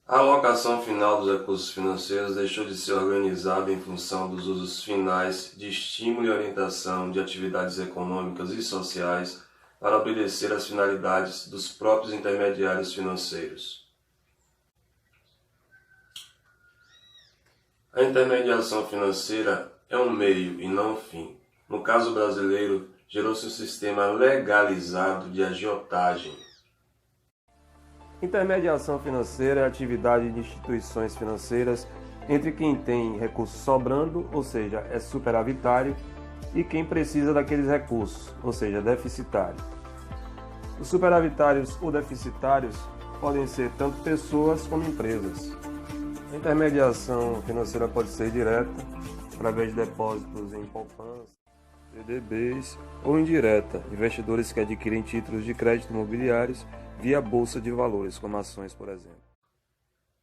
A alocação final dos recursos financeiros deixou de ser organizada em função dos usos finais de estímulo e orientação de atividades econômicas e sociais para obedecer às finalidades dos próprios intermediários financeiros. A intermediação financeira é um meio e não um fim. No caso brasileiro, gerou-se um sistema legalizado de agiotagem. Intermediação financeira é a atividade de instituições financeiras entre quem tem recursos sobrando, ou seja, é superavitário, e quem precisa daqueles recursos, ou seja, deficitário. Os superavitários ou deficitários podem ser tanto pessoas como empresas. A intermediação financeira pode ser direta, através de depósitos em poupança, CDBs, ou indireta, investidores que adquirem títulos de crédito imobiliários via bolsa de valores, como ações, por exemplo.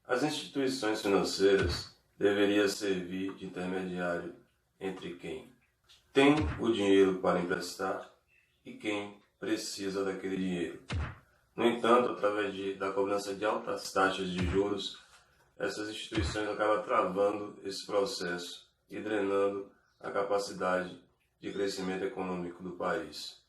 As instituições financeiras deveriam servir de intermediário entre quem tem o dinheiro para emprestar e quem precisa daquele dinheiro. No entanto, através da cobrança de altas taxas de juros, essas instituições acabam travando esse processo e drenando a capacidade de crescimento econômico do país.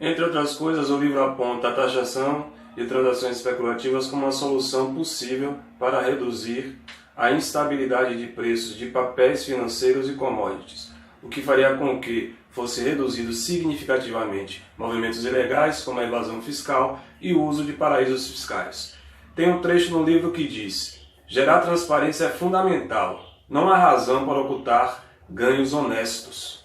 Entre outras coisas, o livro aponta a taxação de transações especulativas como uma solução possível para reduzir a instabilidade de preços de papéis financeiros e commodities, o que faria com que fosse reduzido significativamente movimentos ilegais como a evasão fiscal e o uso de paraísos fiscais. Tem um trecho no livro que diz: gerar transparência é fundamental, não há razão para ocultar ganhos honestos.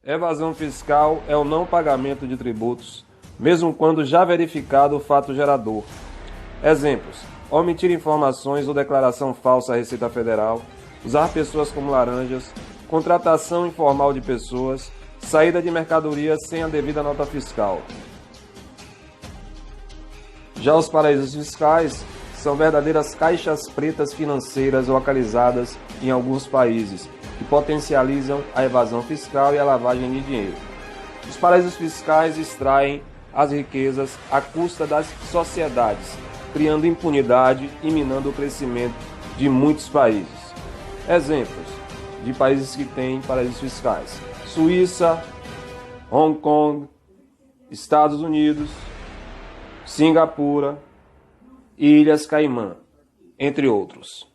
Evasão fiscal é o não pagamento de tributos, mesmo quando já verificado o fato gerador. Exemplos: omitir informações ou declaração falsa à Receita Federal, usar pessoas como laranjas, contratação informal de pessoas, saída de mercadorias sem a devida nota fiscal. Já os paraísos fiscais são verdadeiras caixas pretas financeiras localizadas em alguns países, que potencializam a evasão fiscal e a lavagem de dinheiro. Os paraísos fiscais extraem as riquezas à custa das sociedades, criando impunidade e minando o crescimento de muitos países. Exemplos de países que têm paraísos fiscais: Suíça, Hong Kong, Estados Unidos, Singapura, Ilhas Caimã, entre outros.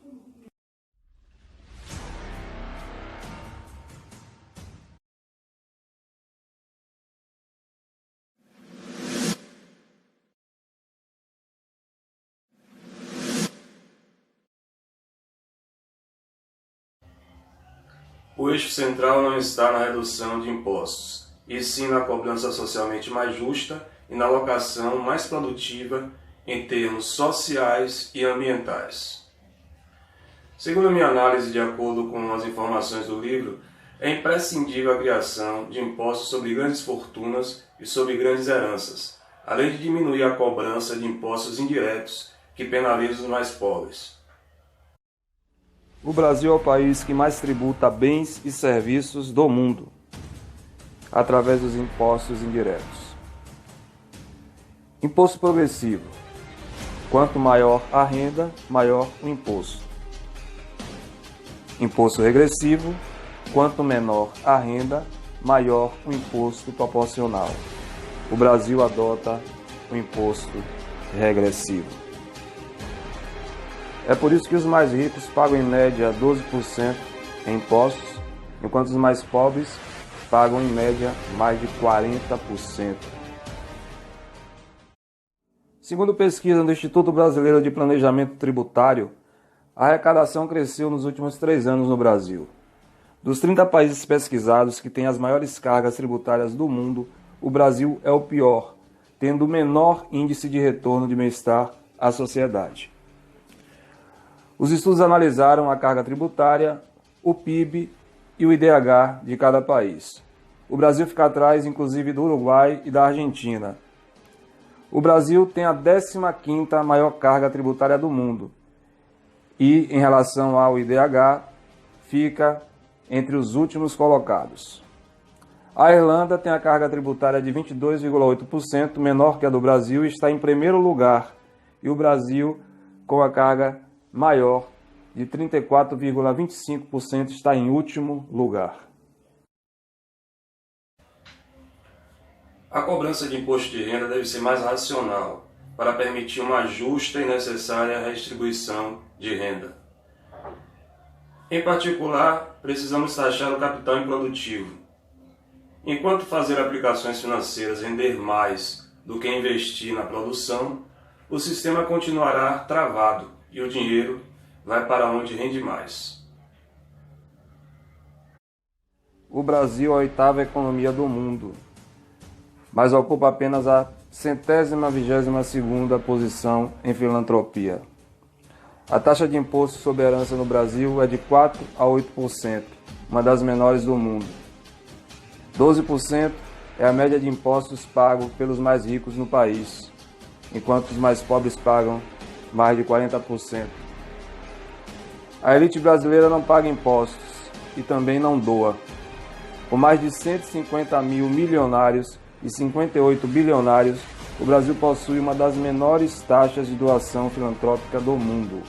O eixo central não está na redução de impostos, e sim na cobrança socialmente mais justa e na alocação mais produtiva em termos sociais e ambientais. Segundo minha análise, de acordo com as informações do livro, é imprescindível a criação de impostos sobre grandes fortunas e sobre grandes heranças, além de diminuir a cobrança de impostos indiretos que penalizam os mais pobres. O Brasil é o país que mais tributa bens e serviços do mundo, através dos impostos indiretos. Imposto progressivo. Quanto maior a renda, maior o imposto. Imposto regressivo. Quanto menor a renda, maior o imposto proporcional. O Brasil adota o imposto regressivo. É por isso que os mais ricos pagam em média 12% em impostos, enquanto os mais pobres pagam em média mais de 40%. Segundo pesquisa do Instituto Brasileiro de Planejamento Tributário, a arrecadação cresceu nos últimos 3 anos no Brasil. Dos 30 países pesquisados que têm as maiores cargas tributárias do mundo, o Brasil é o pior, tendo o menor índice de retorno de bem-estar à sociedade. Os estudos analisaram a carga tributária, o PIB e o IDH de cada país. O Brasil fica atrás, inclusive, do Uruguai e da Argentina. O Brasil tem a 15ª maior carga tributária do mundo e, em relação ao IDH, fica entre os últimos colocados. A Irlanda tem a carga tributária de 22,8%, menor que a do Brasil, e está em primeiro lugar, e o Brasil, com a carga maior de 34,25%, está em último lugar. A cobrança de imposto de renda deve ser mais racional, para permitir uma justa e necessária redistribuição de renda. Em particular, precisamos taxar o capital improdutivo. Enquanto fazer aplicações financeiras render mais do que investir na produção, o sistema continuará travado e o dinheiro vai para onde rende mais. O Brasil é a 8ª economia do mundo, mas ocupa apenas a 122ª posição em filantropia. A taxa de imposto sobre herança no Brasil é de 4% a 8%, uma das menores do mundo. 12% é a média de impostos pagos pelos mais ricos no país, enquanto os mais pobres pagam mais de 40%. A elite brasileira não paga impostos e também não doa. Com mais de 150 mil milionários e 58 bilionários, o Brasil possui uma das menores taxas de doação filantrópica do mundo.